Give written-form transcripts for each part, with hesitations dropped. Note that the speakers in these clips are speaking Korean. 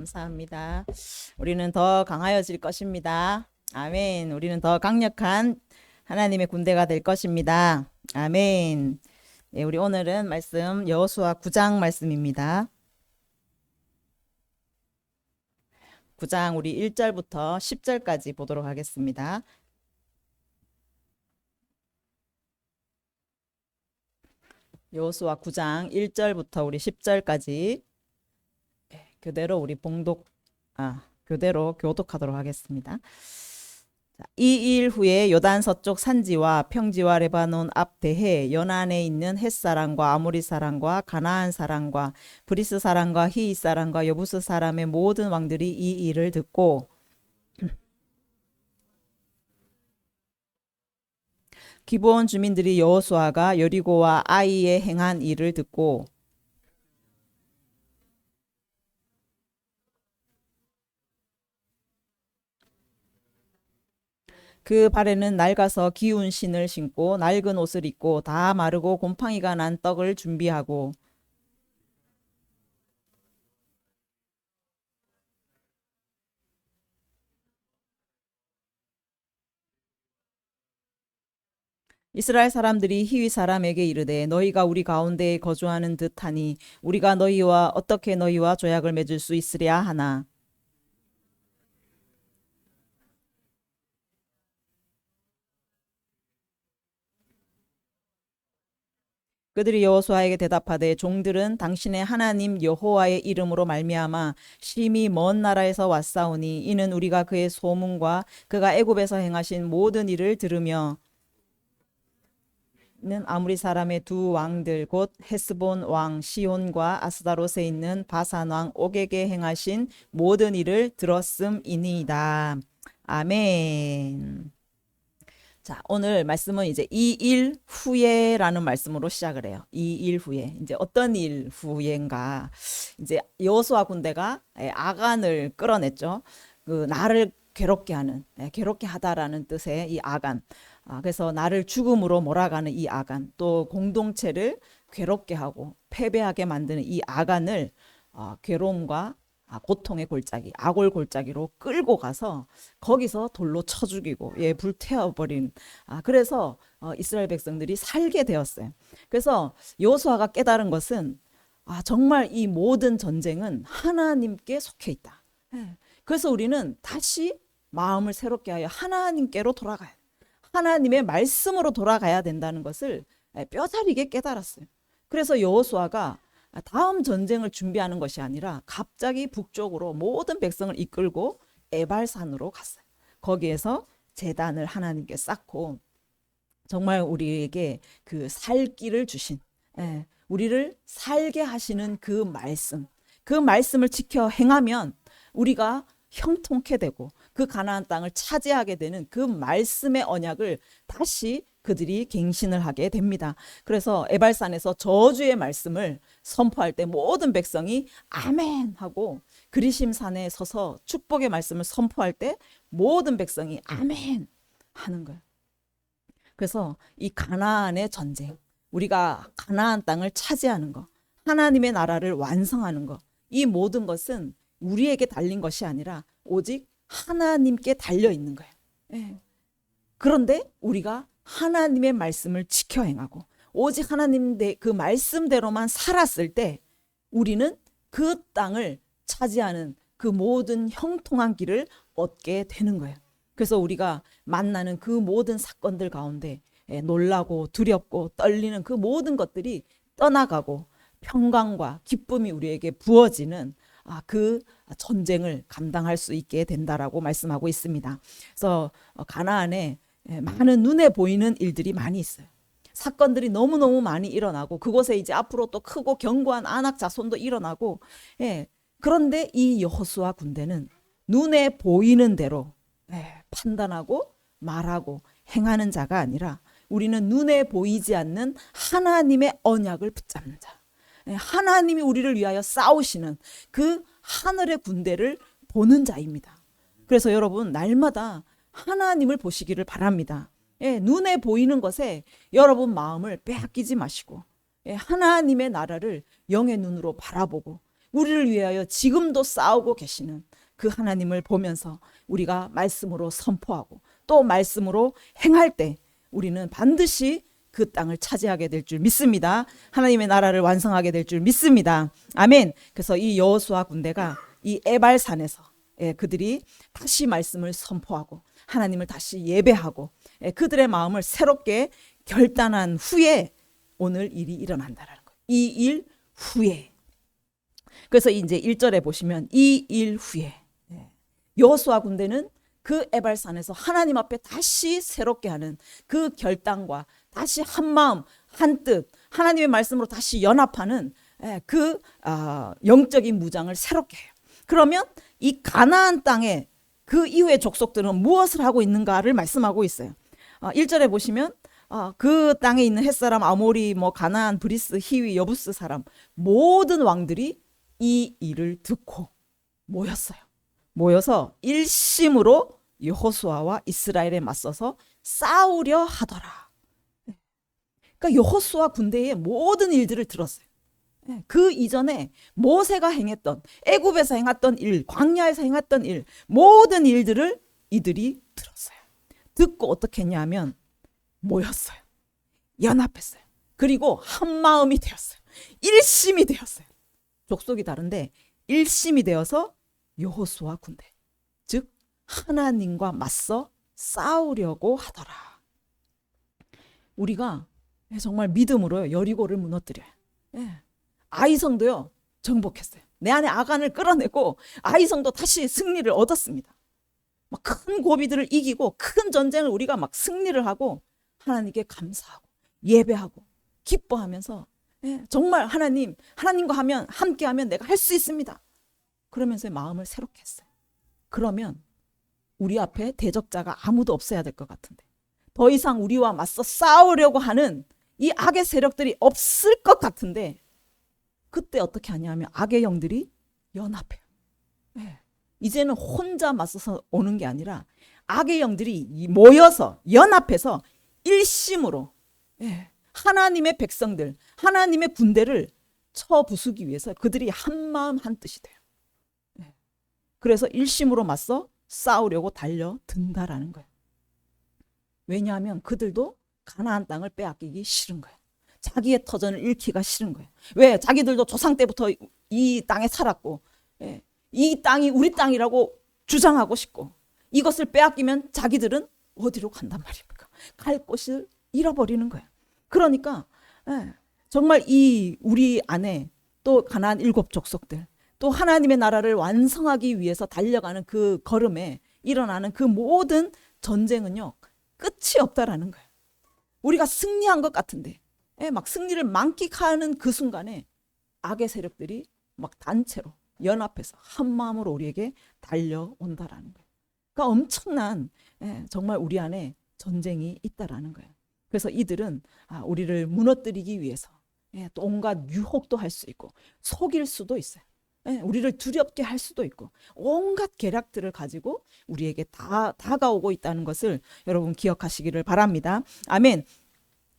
감사합니다. 우리는 더 강하여질 것입니다. 아멘. 우리는 더 강력한 하나님의 군대가 될 것입니다. 아멘. 예, 우리 오늘은 말씀 여호수아 9장 말씀입니다. 9장 우리 1절부터 10절까지 보도록 하겠습니다. 여호수아 9장 1절부터 우리 10절까지 그대로 우리 그대로 교독하도록 하겠습니다. 이 일 후에 요단 서쪽 산지와 평지와 레바논 앞 대해 연안에 있는 헷 사람과 아모리 사람과 가나안 사람과 브리스 사람과 히이 사람과 여부스 사람의 모든 왕들이 이 일을 듣고 기브온 주민들이 여호수아가 여리고와 아이에 행한 일을 듣고 그 발에는 낡아서 기운 신을 신고 낡은 옷을 입고 다 마르고 곰팡이가 난 떡을 준비하고 이스라엘 사람들이 히위 사람에게 이르되 너희가 우리 가운데에 거주하는 듯하니 우리가 너희와 어떻게 너희와 조약을 맺을 수 있으랴 하나. 그들이 여호수아에게 대답하되 종들은 당신의 하나님 여호와의 이름으로 말미암아 심히 먼 나라에서 왔사오니 이는 우리가 그의 소문과 그가 애굽에서 행하신 모든 일을 들으며 는 아무리 사람의 두 왕들 곧 헤스본 왕 시온과 아스다롯에 있는 바산 왕 옥에게 행하신 모든 일을 들었음이니이다. 아멘. 자, 오늘 말씀은 이제 이 일 후에라는 말씀으로 시작을 해요. 이 일 후에. 이제 어떤 일 후에인가? 이제 여호수아 군대가 아간을 끌어냈죠. 그 나를 괴롭게 하는, 괴롭게 하다라는 뜻의 이 아간. 그래서 나를 죽음으로 몰아가는 이 아간, 또 공동체를 괴롭게 하고 패배하게 만드는 이 아간을 괴로움과 고통의 골짜기, 악올 골짜기로 끌고 가서 거기서 돌로 쳐 죽이고 불태워버린 그래서 이스라엘 백성들이 살게 되었어요. 그래서 여호수아가 깨달은 것은 정말 이 모든 전쟁은 하나님께 속해 있다. 그래서 우리는 다시 마음을 새롭게 하여 하나님께로 돌아가야 돼. 하나님의 말씀으로 돌아가야 된다는 것을 뼈저리게 깨달았어요. 그래서 여호수아가 다음 전쟁을 준비하는 것이 아니라 갑자기 북쪽으로 모든 백성을 이끌고 에발산으로 갔어요. 거기에서 제단을 하나님께 쌓고 정말 우리에게 그 살 길을 주신, 우리를 살게 하시는 그 말씀을 지켜 행하면 우리가 형통케 되고 그 가나안 땅을 차지하게 되는 그 말씀의 언약을 다시 그들이 갱신을 하게 됩니다. 그래서 에발산에서 저주의 말씀을 선포할 때 모든 백성이 아멘 하고 그리심산에 서서 축복의 말씀을 선포할 때 모든 백성이 아멘 하는 거예요. 그래서 이 가나안의 전쟁, 우리가 가나안 땅을 차지하는 것, 하나님의 나라를 완성하는 것, 이 모든 것은 우리에게 달린 것이 아니라 오직 하나님께 달려 있는 거예요. 그런데 우리가 하나님의 말씀을 지켜 행하고 오직 하나님 그 말씀대로만 살았을 때 우리는 그 땅을 차지하는 그 모든 형통한 길을 얻게 되는 거예요. 그래서 우리가 만나는 그 모든 사건들 가운데 놀라고 두렵고 떨리는 그 모든 것들이 떠나가고 평강과 기쁨이 우리에게 부어지는 그 전쟁을 감당할 수 있게 된다라고 말씀하고 있습니다. 그래서 가나안에 많은 눈에 보이는 일들이 많이 있어요. 사건들이 너무너무 많이 일어나고 그곳에 이제 앞으로 또 크고 견고한 안악 자손도 일어나고 그런데 이 여호수아 군대는 눈에 보이는 대로 판단하고 말하고 행하는 자가 아니라 우리는 눈에 보이지 않는 하나님의 언약을 붙잡는 자, 하나님이 우리를 위하여 싸우시는 그 하늘의 군대를 보는 자입니다. 그래서 여러분 날마다 하나님을 보시기를 바랍니다. 눈에 보이는 것에 여러분 마음을 빼앗기지 마시고 하나님의 나라를 영의 눈으로 바라보고 우리를 위하여 지금도 싸우고 계시는 그 하나님을 보면서 우리가 말씀으로 선포하고 또 말씀으로 행할 때 우리는 반드시 그 땅을 차지하게 될 줄 믿습니다. 하나님의 나라를 완성하게 될 줄 믿습니다. 아멘. 그래서 이 여호수아 군대가 이 에발산에서 그들이 다시 말씀을 선포하고 하나님을 다시 예배하고 그들의 마음을 새롭게 결단한 후에 오늘 일이 일어난다는 거예요. 이 일 후에. 그래서 이제 1절에 보시면 이 일 후에 여호수아 군대는 그 에발산에서 하나님 앞에 다시 새롭게 하는 그 결단과 다시 한 마음 한 뜻 하나님의 말씀으로 다시 연합하는 그 영적인 무장을 새롭게 해요. 그러면 이 가나안 땅에 그 이후의 족속들은 무엇을 하고 있는가를 말씀하고 있어요. 1절에 보시면 그 땅에 있는 햇사람, 아모리, 가나안, 브리스, 히위, 여부스 사람 모든 왕들이 이 일을 듣고 모였어요. 모여서 일심으로 여호수아와 이스라엘에 맞서서 싸우려 하더라. 그러니까 여호수아 군대의 모든 일들을 들었어요. 그 이전에 모세가 행했던 애굽에서 행했던 일, 광야에서 행했던 일 모든 일들을 이들이 들었어요. 듣고 어떻게 했냐면 모였어요. 연합했어요. 그리고 한 마음이 되었어요. 일심이 되었어요. 족속이 다른데 일심이 되어서 여호수아 군대, 즉 하나님과 맞서 싸우려고 하더라. 우리가 정말 믿음으로 여리고를 무너뜨려요. 아이성도요 정복했어요. 내 안에 아간을 끌어내고 아이성도 다시 승리를 얻었습니다. 막 큰 고비들을 이기고 큰 전쟁을 우리가 막 승리를 하고 하나님께 감사하고 예배하고 기뻐하면서 정말 하나님과 함께하면 내가 할 수 있습니다. 그러면서 마음을 새롭게 했어요. 그러면 우리 앞에 대적자가 아무도 없어야 될 것 같은데 더 이상 우리와 맞서 싸우려고 하는 이 악의 세력들이 없을 것 같은데 그때 어떻게 하냐면 악의 영들이 연합해요. 이제는 혼자 맞서서 오는 게 아니라 악의 영들이 모여서 연합해서 일심으로 하나님의 백성들, 하나님의 군대를 쳐부수기 위해서 그들이 한 마음 한 뜻이 돼요. 그래서 일심으로 맞서 싸우려고 달려든다라는 거예요. 왜냐하면 그들도 가나안 땅을 빼앗기기 싫은 거예요. 자기의 터전을 잃기가 싫은 거예요. 왜? 자기들도 조상 때부터 이 땅에 살았고 이 땅이 우리 땅이라고 주장하고 싶고 이것을 빼앗기면 자기들은 어디로 간단 말입니까? 갈 곳을 잃어버리는 거예요. 그러니까 정말 이 우리 안에 또 가나안 7족속들 또 하나님의 나라를 완성하기 위해서 달려가는 그 걸음에 일어나는 그 모든 전쟁은요 끝이 없다라는 거예요. 우리가 승리한 것 같은데 막 승리를 만끽하는 그 순간에 악의 세력들이 막 단체로 연합해서 한 마음으로 우리에게 달려온다라는 거예요. 그러니까 엄청난 정말 우리 안에 전쟁이 있다라는 거예요. 그래서 이들은 우리를 무너뜨리기 위해서 또 온갖 유혹도 할 수 있고 속일 수도 있어요. 우리를 두렵게 할 수도 있고 온갖 계략들을 가지고 우리에게 다가오고 있다는 것을 여러분 기억하시기를 바랍니다. 아멘.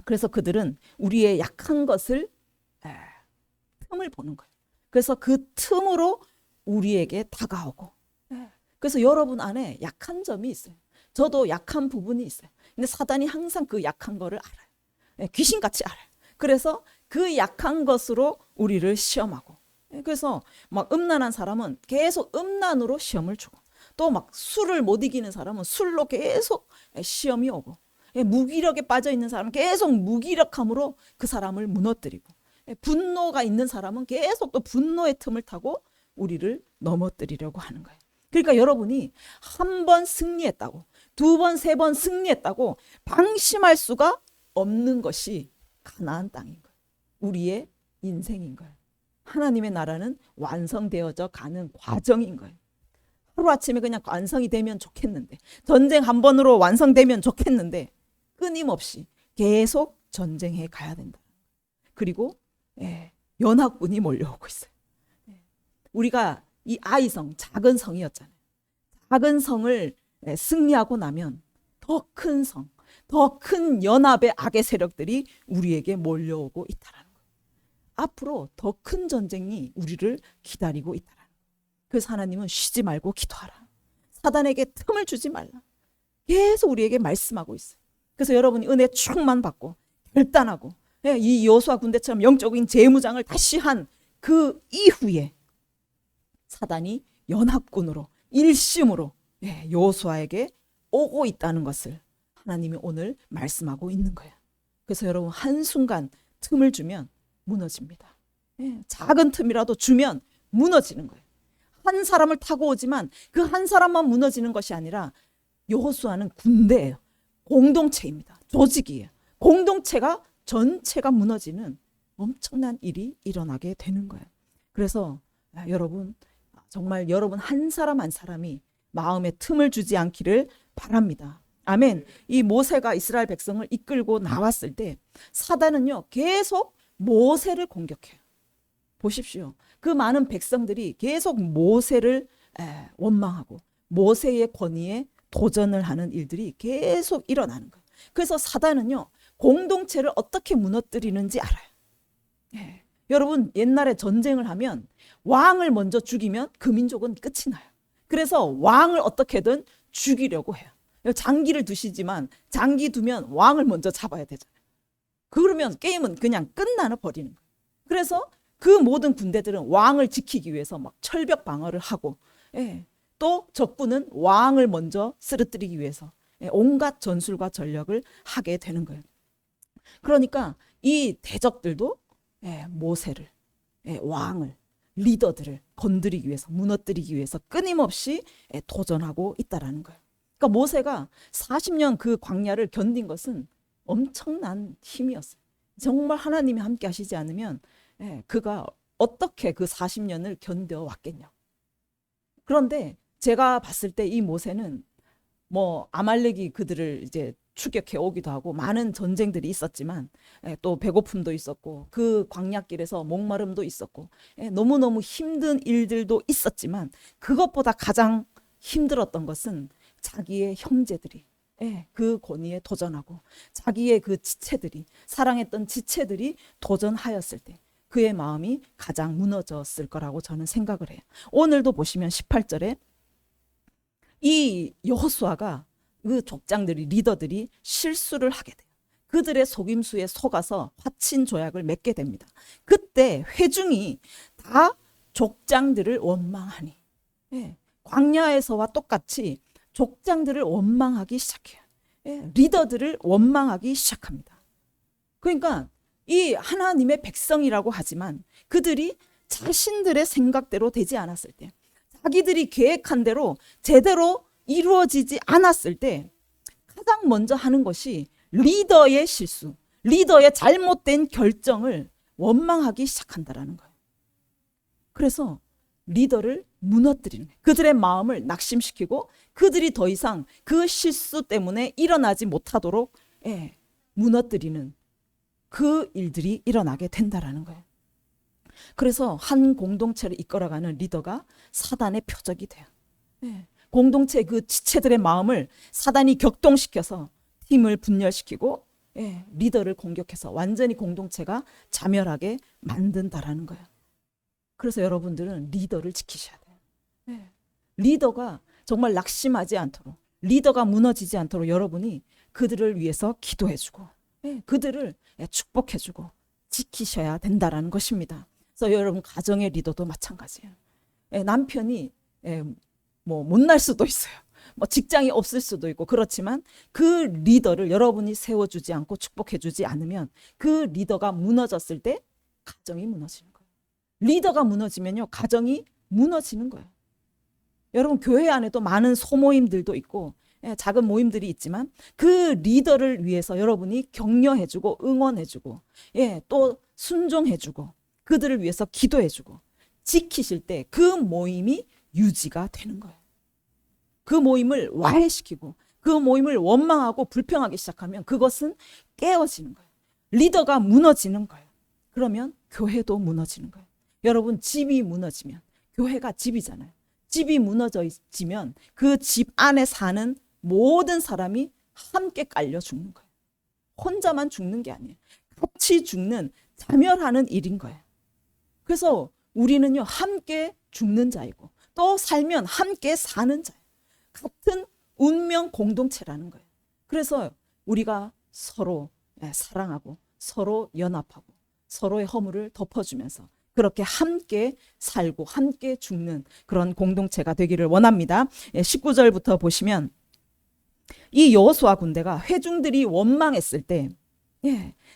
그래서 그들은 우리의 약한 것을 틈을 보는 거예요. 그래서 그 틈으로 우리에게 다가오고 그래서 여러분 안에 약한 점이 있어요. 저도 약한 부분이 있어요. 근데 사단이 항상 그 약한 거를 알아요. 귀신같이 알아요. 그래서 그 약한 것으로 우리를 시험하고 그래서 막 음란한 사람은 계속 음란으로 시험을 주고 또 막 술을 못 이기는 사람은 술로 계속 시험이 오고 무기력에 빠져 있는 사람은 계속 무기력함으로 그 사람을 무너뜨리고 분노가 있는 사람은 계속 또 분노의 틈을 타고 우리를 넘어뜨리려고 하는 거예요. 그러니까 여러분이 한 번 승리했다고 2번, 3번 승리했다고 방심할 수가 없는 것이 가나안 땅인 거예요. 우리의 인생인 거예요. 하나님의 나라는 완성되어져 가는 과정인 거예요. 하루아침에 그냥 완성이 되면 좋겠는데 전쟁 한 번으로 완성되면 좋겠는데 끊임없이 계속 전쟁해 가야 된다. 그리고 연합군이 몰려오고 있어요. 우리가 이 아이성 작은 성이었잖아요. 작은 성을 승리하고 나면 더 큰 성, 더 큰 연합의 악의 세력들이 우리에게 몰려오고 있다는 거예요. 앞으로 더 큰 전쟁이 우리를 기다리고 있다. 그래서 하나님은 쉬지 말고 기도하라. 사단에게 틈을 주지 말라. 계속 우리에게 말씀하고 있어요. 그래서 여러분이 은혜 충만 받고 결단하고 이 여호수아 군대처럼 영적인 재무장을 다시 한 그 이후에 사단이 연합군으로 일심으로 여호수아에게 오고 있다는 것을 하나님이 오늘 말씀하고 있는 거예요. 그래서 여러분 한순간 틈을 주면 무너집니다. 작은 틈이라도 주면 무너지는 거예요. 한 사람을 타고 오지만 그 한 사람만 무너지는 것이 아니라 여호수아는 군대예요. 공동체입니다. 조직이에요. 공동체가 전체가 무너지는 엄청난 일이 일어나게 되는 거예요. 그래서 여러분 정말 여러분 한 사람 한 사람이 마음에 틈을 주지 않기를 바랍니다. 아멘. 이 모세가 이스라엘 백성을 이끌고 나왔을 때 사단은요 계속 모세를 공격해요. 보십시오. 그 많은 백성들이 계속 모세를 원망하고 모세의 권위에 도전을 하는 일들이 계속 일어나는 거예요. 그래서 사단은요 공동체를 어떻게 무너뜨리는지 알아요. 여러분 옛날에 전쟁을 하면 왕을 먼저 죽이면 그 민족은 끝이 나요. 그래서 왕을 어떻게든 죽이려고 해요. 장기를 두시지만 장기 두면 왕을 먼저 잡아야 되잖아요. 그러면 게임은 그냥 끝나는 버리는 거예요. 그래서 그 모든 군대들은 왕을 지키기 위해서 막 철벽 방어를 하고 또 적군은 왕을 먼저 쓰러뜨리기 위해서 온갖 전술과 전력을 하게 되는 거예요. 그러니까 이 대적들도 모세를 왕을 리더들을 건드리기 위해서 무너뜨리기 위해서 끊임없이 도전하고 있다라는 거예요. 그러니까 모세가 40년 그 광야를 견딘 것은 엄청난 힘이었어요. 정말 하나님이 함께 하시지 않으면 그가 어떻게 그 40년을 견뎌왔겠냐. 그런데 제가 봤을 때 이 모세는 뭐 아말렉이 그들을 이제 추격해 오기도 하고 많은 전쟁들이 있었지만 또 배고픔도 있었고 그 광야길에서 목마름도 있었고 너무너무 힘든 일들도 있었지만 그것보다 가장 힘들었던 것은 자기의 형제들이 그 권위에 도전하고 자기의 그 지체들이 사랑했던 지체들이 도전하였을 때 그의 마음이 가장 무너졌을 거라고 저는 생각을 해요. 오늘도 보시면 18절에 이 여호수아가 그 족장들이 리더들이 실수를 하게 돼요. 그들의 속임수에 속아서 화친 조약을 맺게 됩니다. 그때 회중이 다 족장들을 원망하니 광야에서와 똑같이 족장들을 원망하기 시작해요. 리더들을 원망하기 시작합니다. 그러니까 이 하나님의 백성이라고 하지만 그들이 자신들의 생각대로 되지 않았을 때 자기들이 계획한 대로 제대로 이루어지지 않았을 때 가장 먼저 하는 것이 리더의 실수, 리더의 잘못된 결정을 원망하기 시작한다라는 거예요. 그래서 리더를 무너뜨리는 거예요. 그들의 마음을 낙심시키고 그들이 더 이상 그 실수 때문에 일어나지 못하도록 무너뜨리는 그 일들이 일어나게 된다라는 거예요. 그래서 한 공동체를 이끌어가는 리더가 사단의 표적이 돼요. 공동체 그 지체들의 마음을 사단이 격동시켜서 팀을 분열시키고 리더를 공격해서 완전히 공동체가 자멸하게 만든다라는 거예요. 그래서 여러분들은 리더를 지키셔야 돼요. 리더가 정말 낙심하지 않도록 리더가 무너지지 않도록 여러분이 그들을 위해서 기도해주고 그들을 축복해주고 지키셔야 된다라는 것입니다. 그래서 여러분 가정의 리더도 마찬가지예요. 남편이 뭐 못날 수도 있어요. 뭐 직장이 없을 수도 있고 그렇지만 그 리더를 여러분이 세워주지 않고 축복해주지 않으면 그 리더가 무너졌을 때 가정이 무너지는 거예요. 리더가 무너지면요 가정이 무너지는 거예요. 여러분 교회 안에도 많은 소모임들도 있고 작은 모임들이 있지만 그 리더를 위해서 여러분이 격려해주고 응원해주고 또 순종해주고 그들을 위해서 기도해주고 지키실 때 그 모임이 유지가 되는 거예요. 그 모임을 와해시키고 그 모임을 원망하고 불평하기 시작하면 그것은 깨어지는 거예요. 리더가 무너지는 거예요. 그러면 교회도 무너지는 거예요. 여러분 집이 무너지면 교회가 집이잖아요. 집이 무너지면 그 집 안에 사는 모든 사람이 함께 깔려 죽는 거예요. 혼자만 죽는 게 아니에요. 같이 죽는 자멸하는 일인 거예요. 그래서 우리는요, 함께 죽는 자이고 또 살면 함께 사는 자예요. 같은 운명 공동체라는 거예요. 그래서 우리가 서로 사랑하고 서로 연합하고 서로의 허물을 덮어주면서 그렇게 함께 살고 함께 죽는 그런 공동체가 되기를 원합니다. 19절부터 보시면 이 여호수아 군대가 회중들이 원망했을 때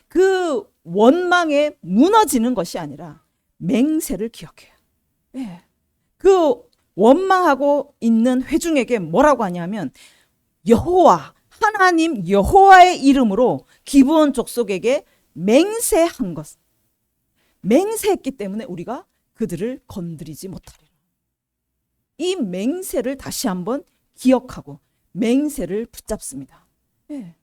그 원망에 무너지는 것이 아니라 맹세를 기억해요. 그 원망하고 있는 회중에게 뭐라고 하냐면 여호와 하나님 여호와의 이름으로 기브온 족속에게 맹세한 것. 맹세했기 때문에 우리가 그들을 건드리지 못하리라. 이 맹세를 다시 한번 기억하고 맹세를 붙잡습니다. 그러니까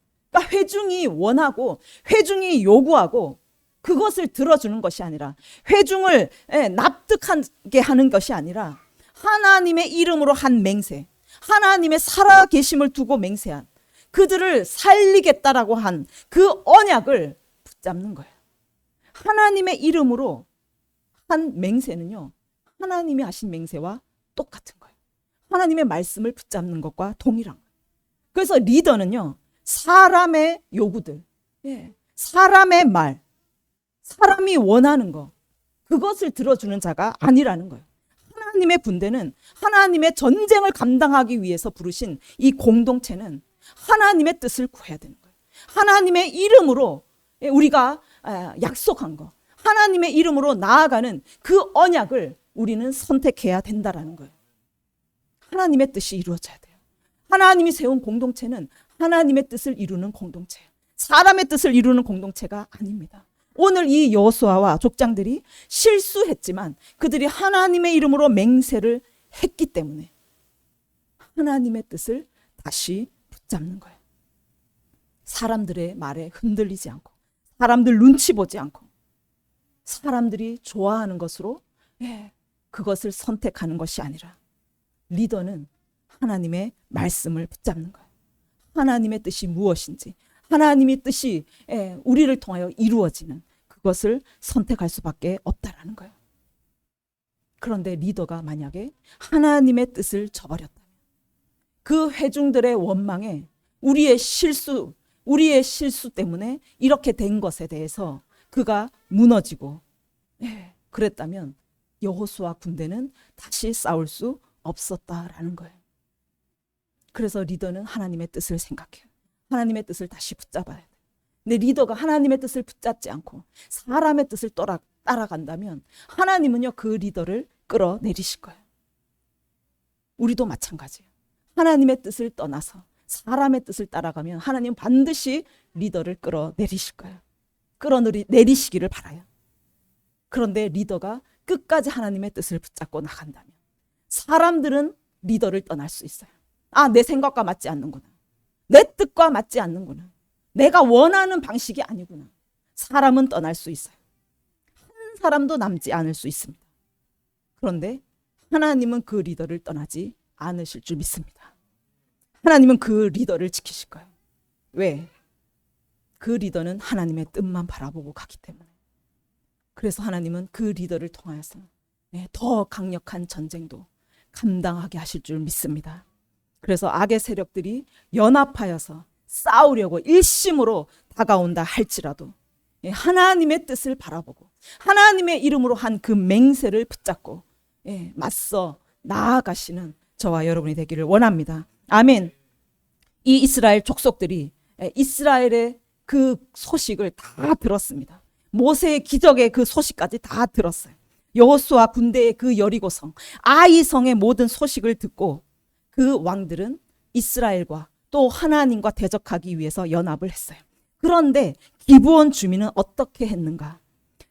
회중이 원하고 회중이 요구하고 그것을 들어주는 것이 아니라 회중을 납득하게 하는 것이 아니라 하나님의 이름으로 한 맹세, 하나님의 살아계심을 두고 맹세한 그들을 살리겠다라고 한 그 언약을 붙잡는 거예요. 하나님의 이름으로 한 맹세는요, 하나님이 하신 맹세와 똑같은 거예요. 하나님의 말씀을 붙잡는 것과 동일한 거예요. 그래서 리더는요, 사람의 요구들, 사람의 말, 사람이 원하는 거, 그것을 들어주는 자가 아니라는 거예요. 하나님의 군대는 하나님의 전쟁을 감당하기 위해서 부르신 이 공동체는 하나님의 뜻을 구해야 되는 거예요. 하나님의 이름으로 우리가 약속한 거, 하나님의 이름으로 나아가는 그 언약을 우리는 선택해야 된다라는 거예요. 하나님의 뜻이 이루어져야 돼요. 하나님이 세운 공동체는 하나님의 뜻을 이루는 공동체, 사람의 뜻을 이루는 공동체가 아닙니다. 오늘 이 여호수아와 족장들이 실수했지만 그들이 하나님의 이름으로 맹세를 했기 때문에 하나님의 뜻을 다시 붙잡는 거예요. 사람들의 말에 흔들리지 않고 사람들 눈치 보지 않고 사람들이 좋아하는 것으로 그것을 선택하는 것이 아니라 리더는 하나님의 말씀을 붙잡는 거예요. 하나님의 뜻이 무엇인지, 하나님의 뜻이 우리를 통하여 이루어지는 그것을 선택할 수밖에 없다라는 거예요. 그런데 리더가 만약에 하나님의 뜻을 저버렸다면 그 회중들의 원망에 우리의 실수 때문에 이렇게 된 것에 대해서 그가 무너지고 그랬다면 여호수아 군대는 다시 싸울 수 없었다라는 거예요. 그래서 리더는 하나님의 뜻을 생각해요. 하나님의 뜻을 다시 붙잡아야 돼요. 근데 리더가 하나님의 뜻을 붙잡지 않고 사람의 뜻을 따라간다면 하나님은요, 그 리더를 끌어내리실 거예요. 우리도 마찬가지예요. 하나님의 뜻을 떠나서 사람의 뜻을 따라가면 하나님은 반드시 리더를 끌어내리실 거예요. 끌어내리시기를 바라요. 그런데 리더가 끝까지 하나님의 뜻을 붙잡고 나간다면 사람들은 리더를 떠날 수 있어요. 아, 내 생각과 맞지 않는구나. 내 뜻과 맞지 않는구나. 내가 원하는 방식이 아니구나. 사람은 떠날 수 있어요. 한 사람도 남지 않을 수 있습니다. 그런데 하나님은 그 리더를 떠나지 않으실 줄 믿습니다. 하나님은 그 리더를 지키실 거예요. 왜? 그 리더는 하나님의 뜻만 바라보고 가기 때문에. 그래서 하나님은 그 리더를 통하여서 더 강력한 전쟁도 감당하게 하실 줄 믿습니다. 그래서 악의 세력들이 연합하여서 싸우려고 일심으로 다가온다 할지라도 하나님의 뜻을 바라보고 하나님의 이름으로 한 그 맹세를 붙잡고 맞서 나아가시는 저와 여러분이 되기를 원합니다. 아멘. 이 이스라엘 족속들이 이스라엘의 그 소식을 다 들었습니다. 모세의 기적의 그 소식까지 다 들었어요. 여호수아 군대의 그 여리고성, 아이성의 모든 소식을 듣고 그 왕들은 이스라엘과 또 하나님과 대적하기 위해서 연합을 했어요. 그런데 기브온 주민은 어떻게 했는가?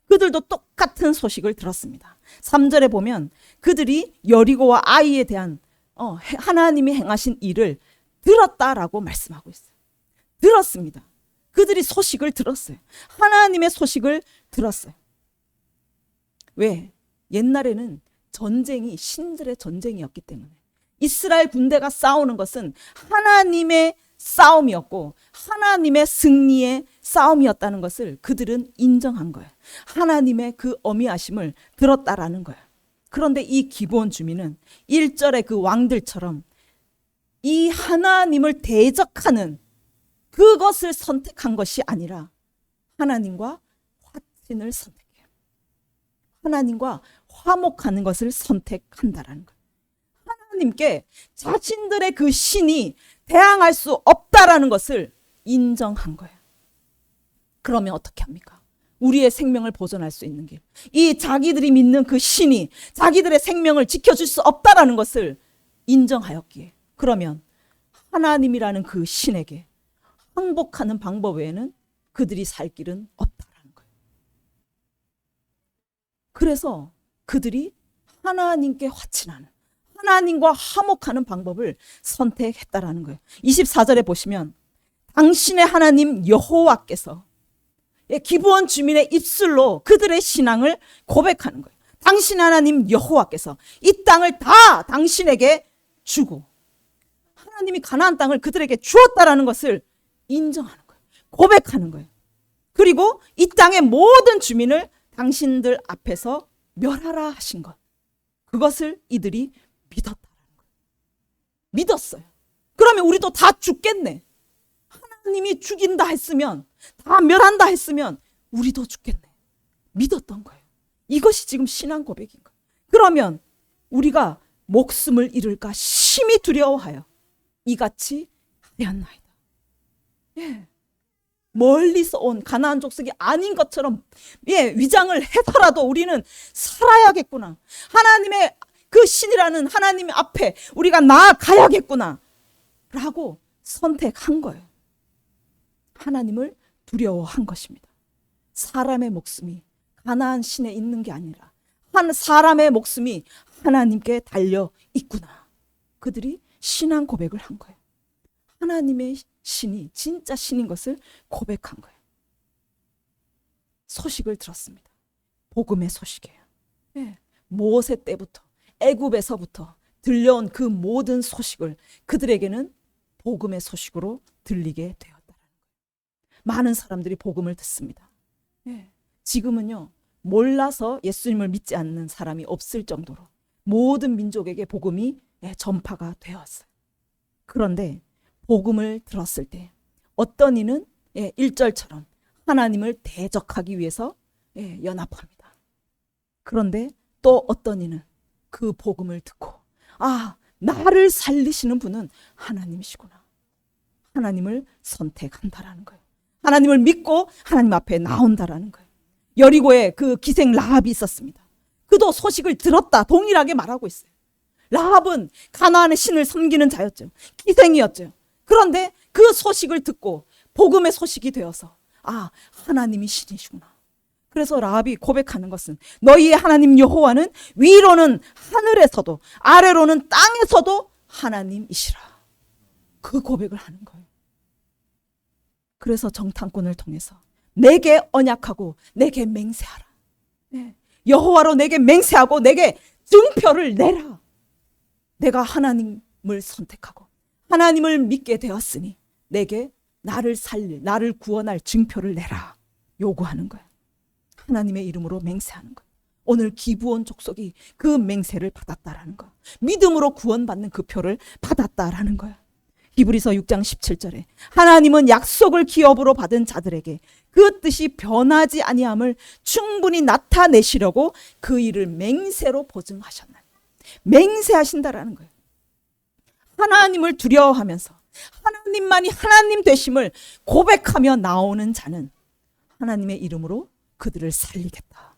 그들도 똑같은 소식을 들었습니다. 3절에 보면 그들이 여리고와 아이에 대한 하나님이 행하신 일을 들었다라고 말씀하고 있어요. 들었습니다. 그들이 소식을 들었어요. 하나님의 소식을 들었어요. 왜? 옛날에는 전쟁이 신들의 전쟁이었기 때문에 이스라엘 군대가 싸우는 것은 하나님의 싸움이었고 하나님의 승리의 싸움이었다는 것을 그들은 인정한 거예요. 하나님의 그 어미하심을 들었다라는 거예요. 그런데 이 기브온 주민은 1절의 그 왕들처럼 이 하나님을 대적하는 그것을 선택한 것이 아니라 하나님과 화친을 선택해요. 하나님과 화목하는 것을 선택한다라는 거예요. 하나님께 자신들의 그 신이 대항할 수 없다라는 것을 인정한 거예요. 그러면 어떻게 합니까? 우리의 생명을 보존할 수 있는 길. 이 자기들이 믿는 그 신이 자기들의 생명을 지켜줄 수 없다라는 것을 인정하였기에 그러면 하나님이라는 그 신에게 항복하는 방법 외에는 그들이 살 길은 없다라는 거예요. 그래서 그들이 하나님께 화친하는 하나님과 화목하는 방법을 선택했다라는 거예요. 24절에 보시면 당신의 하나님 여호와께서 기브온 주민의 입술로 그들의 신앙을 고백하는 거예요. 당신 하나님 여호와께서 이 땅을 다 당신에게 주고 하나님이 가나안 땅을 그들에게 주었다라는 것을 인정하는 거예요. 고백하는 거예요. 그리고 이 땅의 모든 주민을 당신들 앞에서 멸하라 하신 것. 그것을 이들이 믿었다라는 거예요. 믿었어요. 그러면 우리도 다 죽겠네. 하나님이 죽인다 했으면 다 멸한다 했으면 우리도 죽겠네. 믿었던 거예요. 이것이 지금 신앙 고백인 거예요. 그러면 우리가 목숨을 잃을까 심히 두려워하여 이같이 하였나이다. 예. 멀리서 온 가나안 족속이 아닌 것처럼 위장을 해서라도 우리는 살아야겠구나. 하나님의 그 신이라는 하나님 앞에 우리가 나아가야겠구나 라고 선택한 거예요. 하나님을 두려워한 것입니다. 사람의 목숨이 가나안 신에 있는 게 아니라 한 사람의 목숨이 하나님께 달려 있구나. 그들이 신앙 고백을 한 거예요. 하나님의 신이 진짜 신인 것을 고백한 거예요. 소식을 들었습니다. 복음의 소식이에요. 네. 모세 때부터 애굽에서부터 들려온 그 모든 소식을 그들에게는 복음의 소식으로 들리게 되었다는 거예요. 많은 사람들이 복음을 듣습니다. 네. 지금은요 몰라서 예수님을 믿지 않는 사람이 없을 정도로 모든 민족에게 복음이 전파가 되었어요. 그런데 복음을 들었을 때 어떤 이는 1절처럼 하나님을 대적하기 위해서 연합합니다. 그런데 또 어떤 이는 그 복음을 듣고 나를 살리시는 분은 하나님이시구나. 하나님을 선택한다라는 거예요. 하나님을 믿고 하나님 앞에 나온다라는 거예요. 여리고에 그 기생 라합이 있었습니다. 그도 소식을 들었다 동일하게 말하고 있어요. 라합은 가나안의 신을 섬기는 자였죠. 기생이었죠. 그런데 그 소식을 듣고 복음의 소식이 되어서 하나님이 신이시구나. 그래서 라합이 고백하는 것은 너희의 하나님 여호와는 위로는 하늘에서도 아래로는 땅에서도 하나님이시라. 그 고백을 하는 거예요. 그래서 정탐꾼을 통해서 내게 언약하고 내게 맹세하라. 여호와로 내게 맹세하고 내게 증표를 내라. 내가 하나님을 선택하고 하나님을 믿게 되었으니 내게 나를 살릴, 나를 구원할 증표를 내라. 요구하는 거예요. 하나님의 이름으로 맹세하는 거예요. 오늘 기브온 족속이 그 맹세를 받았다라는 거예요. 믿음으로 구원받는 그 표를 받았다라는 거예요. 히브리서 6장 17절에 하나님은 약속을 기업으로 받은 자들에게 그 뜻이 변하지 아니함을 충분히 나타내시려고 그 일을 맹세로 보증하셨나니. 맹세하신다라는 거예요. 하나님을 두려워하면서 하나님만이 하나님 되심을 고백하며 나오는 자는 하나님의 이름으로 그들을 살리겠다.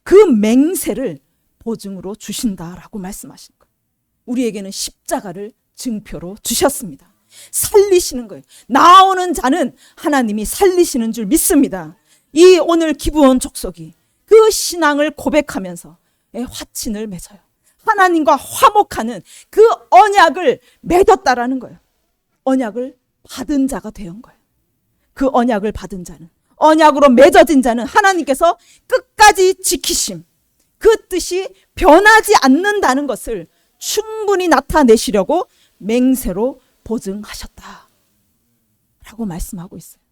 그 맹세를 보증으로 주신다라고 말씀하신 거예요. 우리에게는 십자가를 증표로 주셨습니다. 살리시는 거예요. 나오는 자는 하나님이 살리시는 줄 믿습니다. 이 오늘 기브온 족속이 그 신앙을 고백하면서 화친을 맺어요. 하나님과 화목하는 그 언약을 맺었다라는 거예요. 언약을 받은 자가 되는 거예요. 그 언약을 받은 자는, 언약으로 맺어진 자는 하나님께서 끝까지 지키심, 그 뜻이 변하지 않는다는 것을 충분히 나타내시려고 맹세로 보증하셨다 라고 말씀하고 있어요.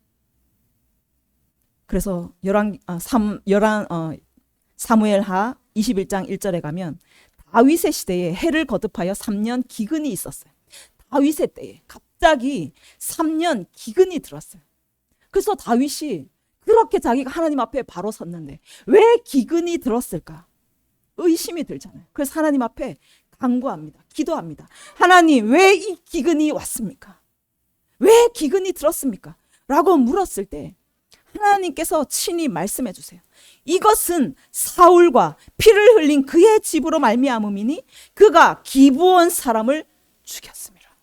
그래서 사무엘하 21장 1절에 가면 다윗의 시대에 해를 거듭하여 3년 기근이 있었어요. 다윗의 때에 갑자기 3년 기근이 들었어요. 그래서 다윗이 그렇게 자기가 하나님 앞에 바로 섰는데 왜 기근이 들었을까? 의심이 들잖아요. 그래서 하나님 앞에 간구합니다. 기도합니다. 하나님, 왜 이 기근이 왔습니까? 왜 기근이 들었습니까? 라고 물었을 때 하나님께서 친히 말씀해 주세요. 이것은 사울과 피를 흘린 그의 집으로 말미암음이니 그가 기브온 사람을 죽였습니다.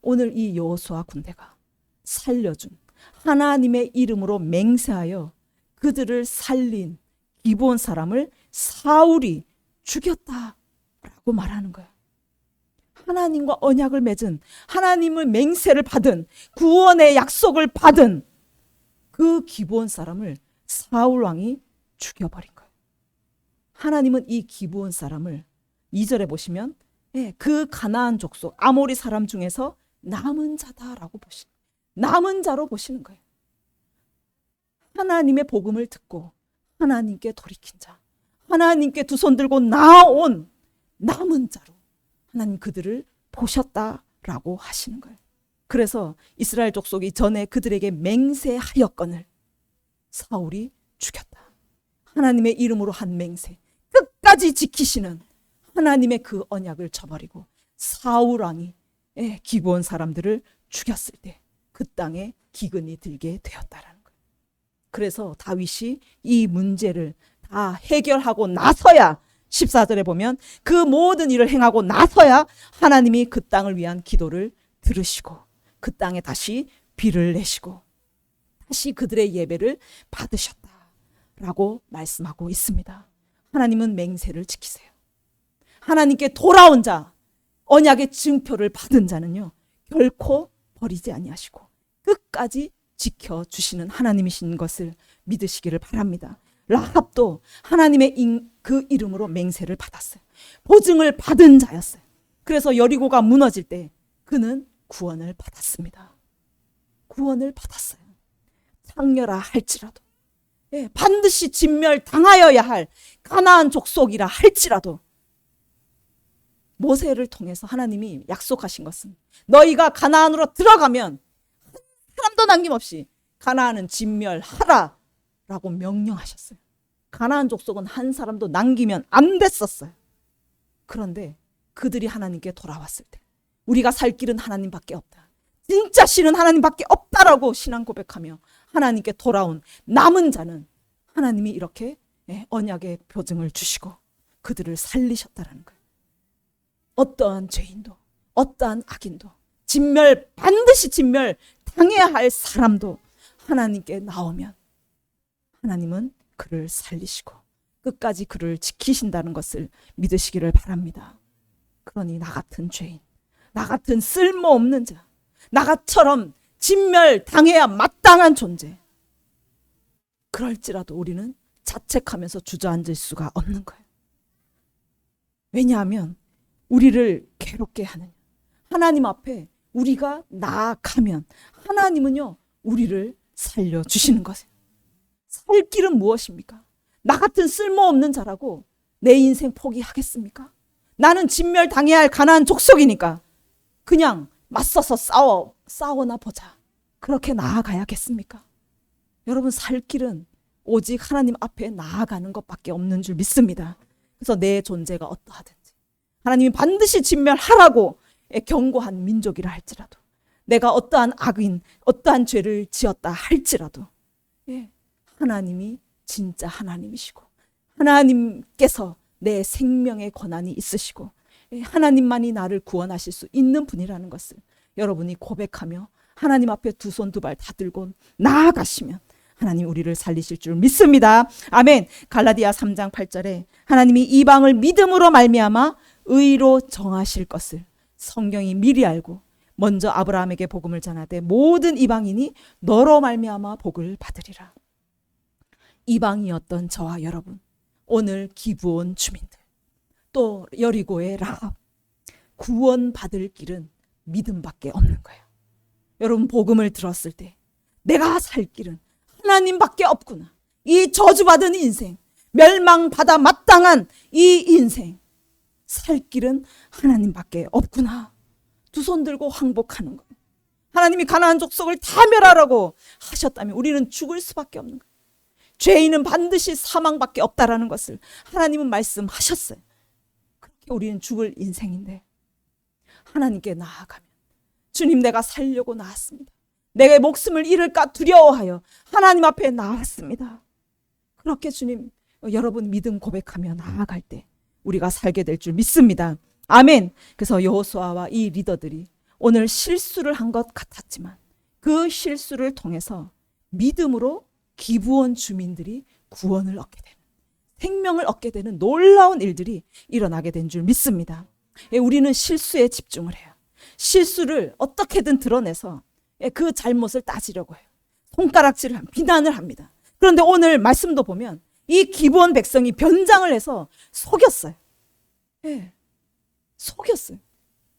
오늘 이 여호수아 군대가 살려준 하나님의 이름으로 맹세하여 그들을 살린 기브온 사람을 사울이 죽였다라고 말하는 거예요. 하나님과 언약을 맺은, 하나님의 맹세를 받은, 구원의 약속을 받은 그 기브온 사람을 사울 왕이 죽여버린 거예요. 하나님은 이 기브온 사람을 2절에 보시면 그 가나안 족속 아모리 사람 중에서 남은 자다라고 보시는, 남은 자로 보시는 거예요. 하나님의 복음을 듣고 하나님께 돌이킨 자, 하나님께 두 손 들고 나온 남은 자로 하나님 그들을 보셨다라고 하시는 거예요. 그래서 이스라엘 족속이 전에 그들에게 맹세하였거늘 사울이 죽였다. 하나님의 이름으로 한 맹세, 끝까지 지키시는 하나님의 그 언약을 저버리고 사울 왕이 기브온 사람들을 죽였을 때 그 땅에 기근이 들게 되었다라는 거예요. 그래서 다윗이 이 문제를 다 해결하고 나서야 14절에 보면 그 모든 일을 행하고 나서야 하나님이 그 땅을 위한 기도를 들으시고 그 땅에 다시 비를 내시고 다시 그들의 예배를 받으셨다라고 말씀하고 있습니다. 하나님은 맹세를 지키세요. 하나님께 돌아온 자, 언약의 증표를 받은 자는요 결코 버리지 아니하시고 끝까지 지켜주시는 하나님이신 것을 믿으시기를 바랍니다. 라합도 하나님의 그 이름으로 맹세를 받았어요. 보증을 받은 자였어요. 그래서 여리고가 무너질 때 그는 구원을 받았습니다. 구원을 받았어요. 창녀라 할지라도, 반드시 진멸당하여야 할 가나안 족속이라 할지라도 모세를 통해서 하나님이 약속하신 것은 너희가 가나안으로 들어가면 한 사람도 남김없이 가나안은 진멸하라 라고 명령하셨어요. 가나안 족속은 한 사람도 남기면 안 됐었어요. 그런데 그들이 하나님께 돌아왔을 때 우리가 살 길은 하나님밖에 없다, 진짜 신은 하나님밖에 없다라고 신앙 고백하며 하나님께 돌아온 남은 자는 하나님이 이렇게 언약의 표징을 주시고 그들을 살리셨다라는 거예요. 어떠한 죄인도 어떠한 악인도 반드시 진멸 당해야 할 사람도 하나님께 나오면 하나님은 그를 살리시고 끝까지 그를 지키신다는 것을 믿으시기를 바랍니다. 그러니 나 같은 죄인, 나 같은 쓸모없는 자, 나처럼 진멸 당해야 마땅한 존재, 그럴지라도 우리는 자책하면서 주저앉을 수가 없는 거예요. 왜냐하면 우리를 괴롭게 하는 하나님 앞에 우리가 나아가면 하나님은요 우리를 살려주시는 것이에요. 살 길은 무엇입니까? 나 같은 쓸모없는 자라고 내 인생 포기하겠습니까? 나는 진멸당해야 할 가나안 족속이니까 그냥 맞서서 싸워나 보자, 그렇게 나아가야겠습니까? 여러분, 살 길은 오직 하나님 앞에 나아가는 것밖에 없는 줄 믿습니다. 그래서 내 존재가 어떠하든지 하나님이 반드시 진멸하라고 경고한 민족이라 할지라도, 내가 어떠한 악인, 어떠한 죄를 지었다 할지라도 하나님이 진짜 하나님이시고 하나님께서 내 생명의 권한이 있으시고 하나님만이 나를 구원하실 수 있는 분이라는 것을 여러분이 고백하며 하나님 앞에 두 손 두 발 다 들고 나아가시면 하나님 우리를 살리실 줄 믿습니다. 아멘. 갈라디아 3장 8절에 하나님이 이방을 믿음으로 말미암아 의로 정하실 것을 성경이 미리 알고 먼저 아브라함에게 복음을 전하되 모든 이방인이 너로 말미암아 복을 받으리라. 이방이었던 저와 여러분, 오늘 기브온 주민들, 또 여리고의 라합, 구원받을 길은 믿음밖에 없는 거예요. 여러분, 복음을 들었을 때 내가 살 길은 하나님밖에 없구나. 이 저주받은 인생, 멸망받아 마땅한 이 인생, 살 길은 하나님밖에 없구나. 두 손 들고 항복하는 거예요. 하나님이 가나안 족속을 다 멸하라고 하셨다면 우리는 죽을 수밖에 없는 거예요. 죄인은 반드시 사망밖에 없다라는 것을 하나님은 말씀하셨어요. 그렇게 우리는 죽을 인생인데 하나님께 나아가면, 주님, 내가 살려고 나왔습니다. 내게 목숨을 잃을까 두려워하여 하나님 앞에 나왔습니다. 그렇게 주님, 여러분 믿음 고백하며 나아갈 때 우리가 살게 될 줄 믿습니다. 아멘. 그래서 여호수아와 이 리더들이 오늘 실수를 한 것 같았지만 그 실수를 통해서 믿음으로 기브온 주민들이 구원을 얻게 되는, 생명을 얻게 되는 놀라운 일들이 일어나게 된 줄 믿습니다. 우리는 실수에 집중을 해요. 실수를 어떻게든 드러내서 그 잘못을 따지려고 해요. 손가락질을 비난을 합니다. 그런데 오늘 말씀도 보면 이 기브온 백성이 변장을 해서 속였어요. 속였어요.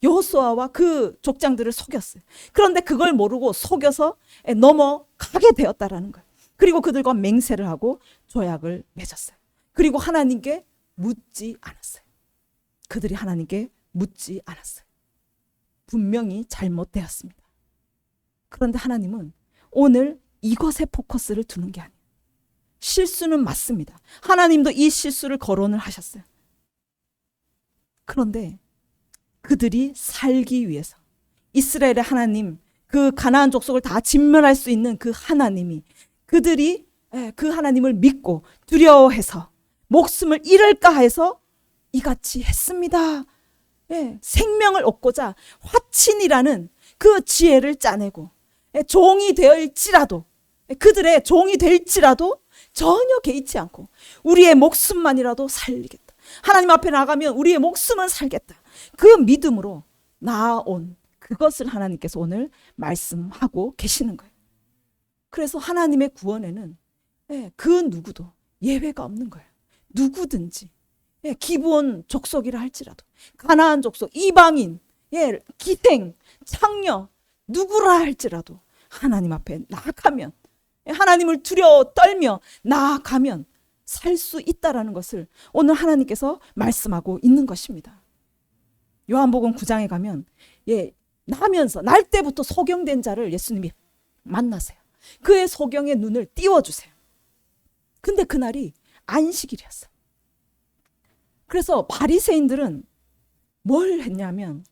여호수아와 그 족장들을 속였어요. 그런데 그걸 모르고 속여서 넘어가게 되었다라는 거예요. 그리고 그들과 맹세를 하고 조약을 맺었어요. 그리고 하나님께 묻지 않았어요. 그들이 하나님께 묻지 않았어요. 분명히 잘못되었습니다. 그런데 하나님은 오늘 이것에 포커스를 두는 게 아니에요. 실수는 맞습니다. 하나님도 이 실수를 거론을 하셨어요. 그런데 그들이 살기 위해서 이스라엘의 하나님, 그 가나안 족속을 다 진멸할 수 있는 그 하나님이, 그들이 그 하나님을 믿고 두려워해서 목숨을 잃을까 해서 이같이 했습니다. 생명을 얻고자 화친이라는 그 지혜를 짜내고 종이 될지라도, 그들의 종이 될지라도 전혀 개의치 않고 우리의 목숨만이라도 살리겠다. 하나님 앞에 나가면 우리의 목숨은 살겠다. 그 믿음으로 나아온 그것을 하나님께서 오늘 말씀하고 계시는 거예요. 그래서 하나님의 구원에는 그 누구도 예외가 없는 거예요. 누구든지, 기브온 족속이라 할지라도, 가나안 족속, 이방인, 기생, 창녀, 누구라 할지라도 하나님 앞에 나아가면, 하나님을 두려워 떨며 나아가면 살 수 있다라는 것을 오늘 하나님께서 말씀하고 있는 것입니다. 요한복음 9장에 가면 나면서 날 때부터 소경된 자를 예수님이 만나세요. 그의 소경의 눈을 띄워주세요. 근데 그날이 안식일이었어요. 그래서 바리새인들은 뭘 했냐면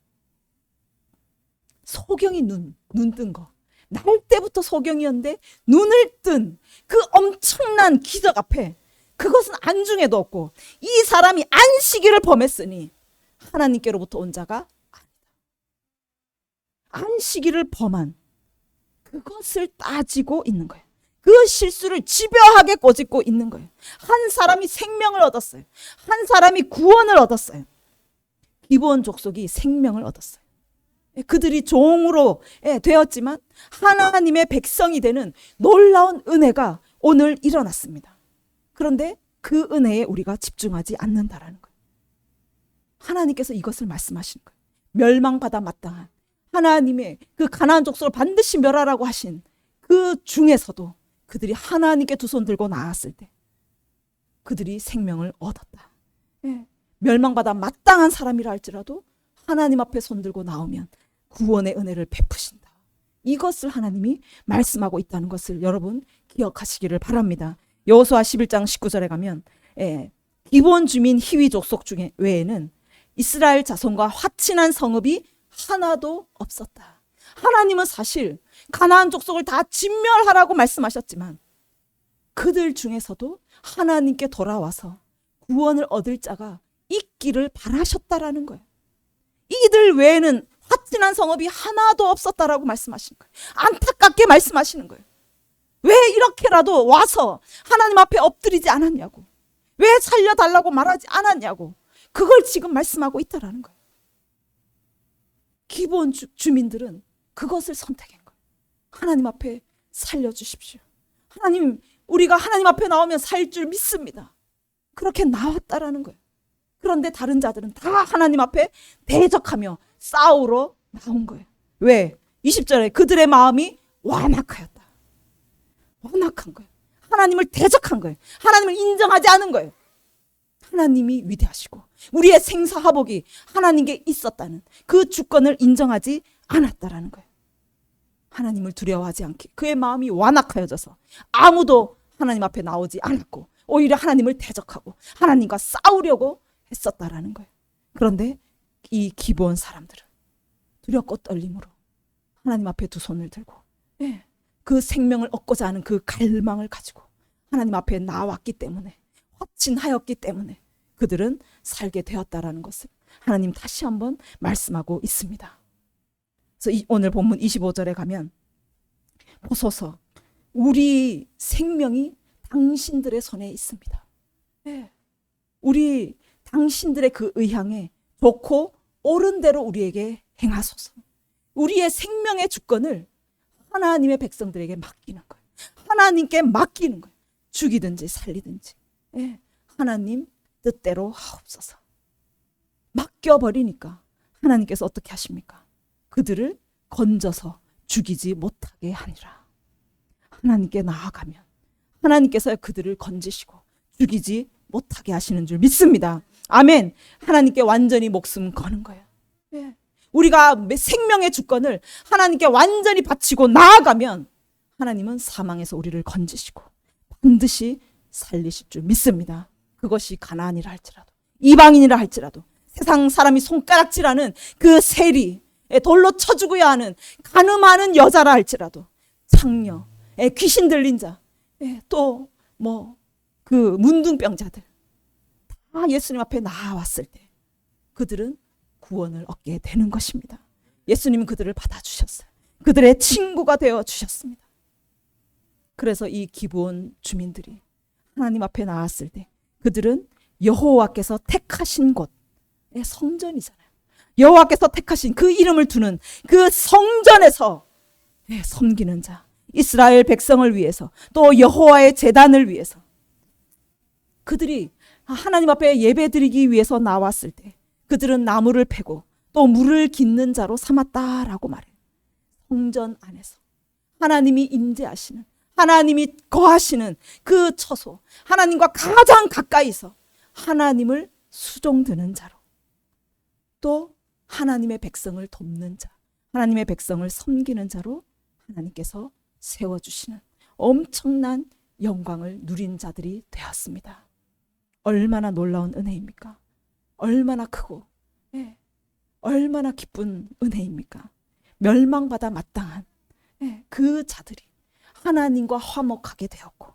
소경이 눈 뜬 거, 날 때부터 소경이었는데 눈을 뜬 그 엄청난 기적 앞에 그것은 안중에도 없고 이 사람이 안식일을 범했으니 하나님께로부터 온 자가 아니다. 안식일을 범한 그것을 따지고 있는 거예요. 그 실수를 집요하게 꼬집고 있는 거예요. 한 사람이 생명을 얻었어요. 한 사람이 구원을 얻었어요. 기브온 족속이 생명을 얻었어요. 그들이 종으로 되었지만 하나님의 백성이 되는 놀라운 은혜가 오늘 일어났습니다. 그런데 그 은혜에 우리가 집중하지 않는다라는 거예요. 하나님께서 이것을 말씀하시는 거예요. 멸망받아 마땅한 하나님의 그 가나안 족속을 반드시 멸하라고 하신 그 중에서도 그들이 하나님께 두 손 들고 나았을 때 그들이 생명을 얻었다. 멸망받아 마땅한 사람이라 할지라도 하나님 앞에 손 들고 나오면 구원의 은혜를 베푸신다. 이것을 하나님이 말씀하고 있다는 것을 여러분 기억하시기를 바랍니다. 여호수아 11장 19절에 가면 기브온 주민 히위 족속 중에 외에는 이스라엘 자손과 화친한 성읍이 하나도 없었다. 하나님은 사실 가나안 족속을 다 진멸하라고 말씀하셨지만 그들 중에서도 하나님께 돌아와서 구원을 얻을 자가 있기를 바라셨다라는 거예요. 이들 외에는 화친한 성읍이 하나도 없었다라고 말씀하시는 거예요. 안타깝게 말씀하시는 거예요. 왜 이렇게라도 와서 하나님 앞에 엎드리지 않았냐고, 왜 살려달라고 말하지 않았냐고, 그걸 지금 말씀하고 있다라는 거예요. 기브온 주민들은 그것을 선택한 거예요. 하나님 앞에 살려주십시오. 하나님, 우리가 하나님 앞에 나오면 살 줄 믿습니다. 그렇게 나왔다라는 거예요. 그런데 다른 자들은 다 하나님 앞에 대적하며 싸우러 나온 거예요. 왜? 20절에 그들의 마음이 완악하였다. 완악한 거예요. 하나님을 대적한 거예요. 하나님을 인정하지 않은 거예요. 하나님이 위대하시고 우리의 생사화복이 하나님께 있었다는 그 주권을 인정하지 않았다라는 거예요. 하나님을 두려워하지 않게 그의 마음이 완악하여져서 아무도 하나님 앞에 나오지 않았고 오히려 하나님을 대적하고 하나님과 싸우려고 했었다라는 거예요. 그런데 이 기브온 사람들은 두렵고 떨림으로 하나님 앞에 두 손을 들고 그 생명을 얻고자 하는 그 갈망을 가지고 하나님 앞에 나왔기 때문에 확신하였기 때문에 그들은 살게 되었다라는 것을 하나님 다시 한번 말씀하고 있습니다. 그래서 오늘 본문 25절에 가면 보소서 우리 생명이 당신들의 손에 있습니다. 우리 당신들의 그 의향에 좋고 옳은 대로 우리에게 행하소서. 우리의 생명의 주권을 하나님의 백성들에게 맡기는 거예요. 하나님께 맡기는 거예요. 죽이든지 살리든지 하나님 뜻대로 하옵소서. 맡겨버리니까 하나님께서 어떻게 하십니까? 그들을 건져서 죽이지 못하게 하니라. 하나님께 나아가면 하나님께서 그들을 건지시고 죽이지 못하게 하시는 줄 믿습니다. 아멘. 하나님께 완전히 목숨 거는 거예요. 우리가 생명의 주권을 하나님께 완전히 바치고 나아가면 하나님은 사망에서 우리를 건지시고 반드시 살리실 줄 믿습니다. 그것이 가나안이라 할지라도 이방인이라 할지라도 세상 사람이 손가락질하는 그 세리 돌로 쳐 죽어야 하는 가늠하는 여자라 할지라도 창녀 귀신 들린 자 또 뭐 그 문둥병자들 다 예수님 앞에 나왔을 때 그들은 구원을 얻게 되는 것입니다. 예수님은 그들을 받아주셨어요. 그들의 친구가 되어 주셨습니다. 그래서 이 기브온 주민들이 하나님 앞에 나왔을 때 그들은 여호와께서 택하신 곳 성전이잖아요. 여호와께서 택하신 그 이름을 두는 그 성전에서 섬기는 자 이스라엘 백성을 위해서 또 여호와의 제단을 위해서 그들이 하나님 앞에 예배드리기 위해서 나왔을 때 그들은 나무를 패고 또 물을 깃는 자로 삼았다라고 말해요. 성전 안에서 하나님이 임재하시는 하나님이 거하시는 그 처소 하나님과 가장 가까이서 하나님을 수종드는 자로 또 하나님의 백성을 돕는 자 하나님의 백성을 섬기는 자로 하나님께서 세워주시는 엄청난 영광을 누린 자들이 되었습니다. 얼마나 놀라운 은혜입니까? 얼마나 크고 얼마나 기쁜 은혜입니까? 멸망받아 마땅한 그 자들이 하나님과 화목하게 되었고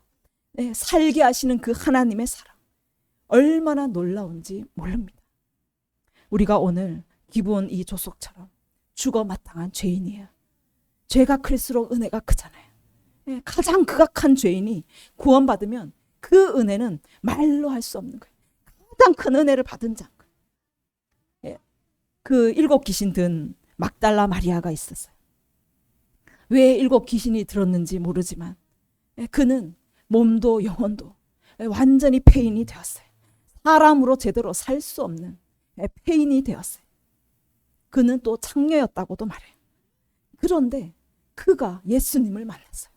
살게 하시는 그 하나님의 사랑 얼마나 놀라운지 모릅니다. 우리가 오늘 기브온 이 조속처럼 죽어 마땅한 죄인이에요. 죄가 클수록 은혜가 크잖아요. 가장 극악한 죄인이 구원받으면 그 은혜는 말로 할 수 없는 거예요. 가장 큰 은혜를 받은 자. 그 7 귀신 든 막달라 마리아가 있었어요. 왜 7 귀신이 들었는지 모르지만 그는 몸도 영혼도 완전히 폐인이 되었어요. 사람으로 제대로 살 수 없는 폐인이 되었어요. 그는 또 창녀였다고도 말해요. 그런데 그가 예수님을 만났어요.